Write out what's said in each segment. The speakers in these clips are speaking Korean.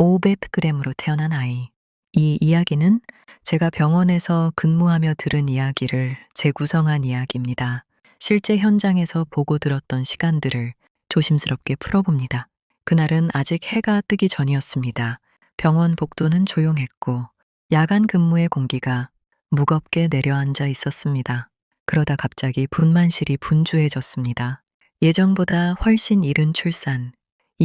500g으로 태어난 아이. 이 이야기는 제가 병원에서 근무하며 들은 이야기를 재구성한 이야기입니다. 실제 현장에서 보고 들었던 시간들을 조심스럽게 풀어봅니다. 그날은 아직 해가 뜨기 전이었습니다. 병원 복도는 조용했고 야간 근무의 공기가 무겁게 내려앉아 있었습니다. 그러다 갑자기 분만실이 분주해졌습니다. 예정보다 훨씬 이른 출산,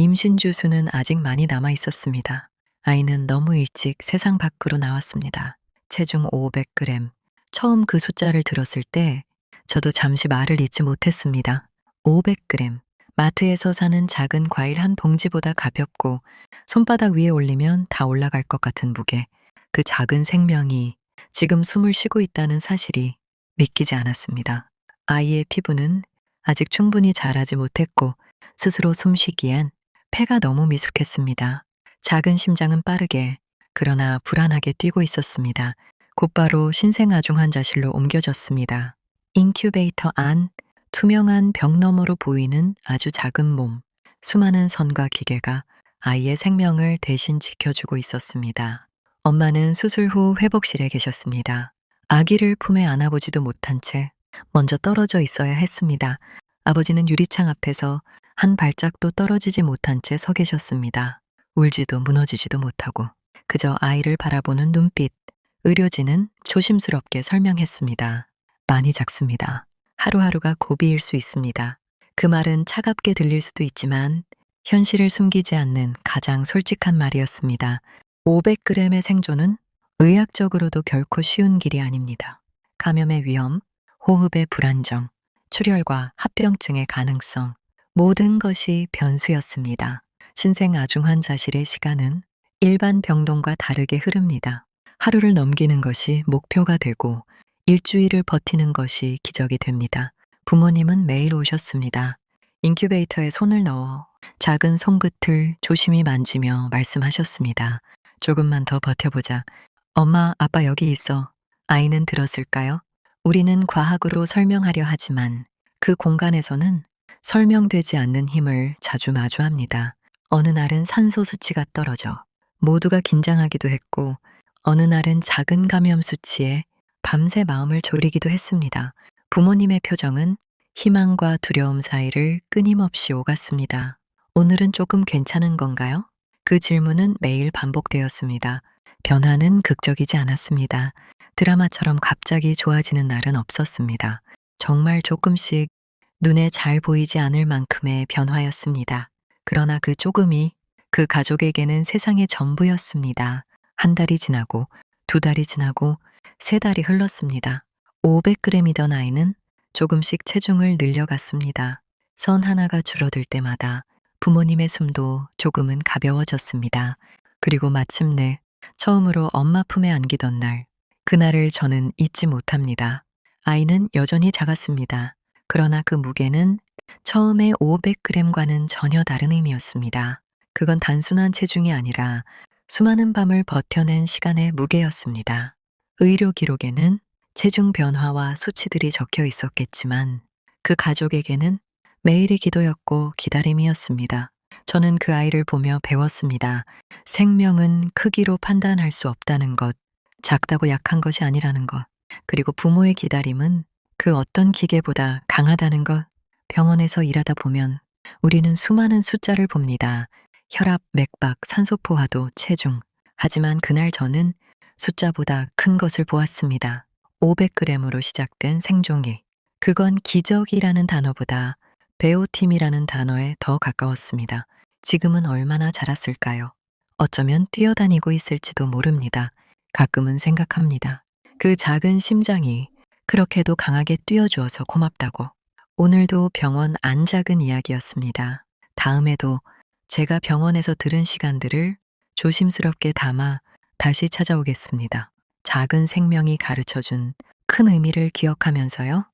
임신 주수는 아직 많이 남아 있었습니다. 아이는 너무 일찍 세상 밖으로 나왔습니다. 체중 500g. 처음 그 숫자를 들었을 때 저도 잠시 말을 잇지 못했습니다. 500g. 마트에서 사는 작은 과일 한 봉지보다 가볍고 손바닥 위에 올리면 다 올라갈 것 같은 무게. 그 작은 생명이 지금 숨을 쉬고 있다는 사실이 믿기지 않았습니다. 아이의 피부는 아직 충분히 자라지 못했고 스스로 숨쉬기엔 폐가 너무 미숙했습니다. 작은 심장은 빠르게 그러나 불안하게 뛰고 있었습니다. 곧바로 신생아중 환자실로 옮겨졌습니다. 인큐베이터 안 투명한 벽 너머로 보이는 아주 작은 몸, 수많은 선과 기계가 아이의 생명을 대신 지켜주고 있었습니다. 엄마는 수술 후 회복실에 계셨습니다. 아기를 품에 안아보지도 못한 채 먼저 떨어져 있어야 했습니다. 아버지는 유리창 앞에서 한 발짝도 떨어지지 못한 채 서 계셨습니다. 울지도 무너지지도 못하고 그저 아이를 바라보는 눈빛. 의료진은 조심스럽게 설명했습니다. 많이 작습니다. 하루하루가 고비일 수 있습니다. 그 말은 차갑게 들릴 수도 있지만 현실을 숨기지 않는 가장 솔직한 말이었습니다. 500g의 생존은 의학적으로도 결코 쉬운 길이 아닙니다. 감염의 위험, 호흡의 불안정, 출혈과 합병증의 가능성, 모든 것이 변수였습니다. 신생아중 환자실의 시간은 일반 병동과 다르게 흐릅니다. 하루를 넘기는 것이 목표가 되고 일주일을 버티는 것이 기적이 됩니다. 부모님은 매일 오셨습니다. 인큐베이터에 손을 넣어 작은 손끝을 조심히 만지며 말씀하셨습니다. 조금만 더 버텨보자. 엄마, 아빠 여기 있어. 아이는 들었을까요? 우리는 과학으로 설명하려 하지만 그 공간에서는 설명되지 않는 힘을 자주 마주합니다. 어느 날은 산소 수치가 떨어져 모두가 긴장하기도 했고 어느 날은 작은 감염 수치에 밤새 마음을 졸이기도 했습니다. 부모님의 표정은 희망과 두려움 사이를 끊임없이 오갔습니다. 오늘은 조금 괜찮은 건가요? 그 질문은 매일 반복되었습니다. 변화는 극적이지 않았습니다. 드라마처럼 갑자기 좋아지는 날은 없었습니다. 정말 조금씩 눈에 잘 보이지 않을 만큼의 변화였습니다. 그러나 그 조금이 그 가족에게는 세상의 전부였습니다. 한 달이 지나고, 두 달이 지나고, 세 달이 흘렀습니다. 500g이던 아이는 조금씩 체중을 늘려갔습니다. 선 하나가 줄어들 때마다 부모님의 숨도 조금은 가벼워졌습니다. 그리고 마침내 처음으로 엄마 품에 안기던 날, 그날을 저는 잊지 못합니다. 아이는 여전히 작았습니다. 그러나 그 무게는 처음에 500g과는 전혀 다른 의미였습니다. 그건 단순한 체중이 아니라 수많은 밤을 버텨낸 시간의 무게였습니다. 의료 기록에는 체중 변화와 수치들이 적혀 있었겠지만 그 가족에게는 매일이 기도였고 기다림이었습니다. 저는 그 아이를 보며 배웠습니다. 생명은 크기로 판단할 수 없다는 것, 작다고 약한 것이 아니라는 것, 그리고 부모의 기다림은 그 어떤 기계보다 강하다는 것. 병원에서 일하다 보면 우리는 수많은 숫자를 봅니다. 혈압, 맥박, 산소포화도, 체중. 하지만 그날 저는 숫자보다 큰 것을 보았습니다. 500g으로 시작된 생존기. 그건 기적이라는 단어보다 배우팀이라는 단어에 더 가까웠습니다. 지금은 얼마나 자랐을까요? 어쩌면 뛰어다니고 있을지도 모릅니다. 가끔은 생각합니다. 그 작은 심장이 그렇게도 강하게 뛰어주어서 고맙다고. 오늘도 병원 안 작은 이야기였습니다. 다음에도 제가 병원에서 들은 시간들을 조심스럽게 담아 다시 찾아오겠습니다. 작은 생명이 가르쳐준 큰 의미를 기억하면서요.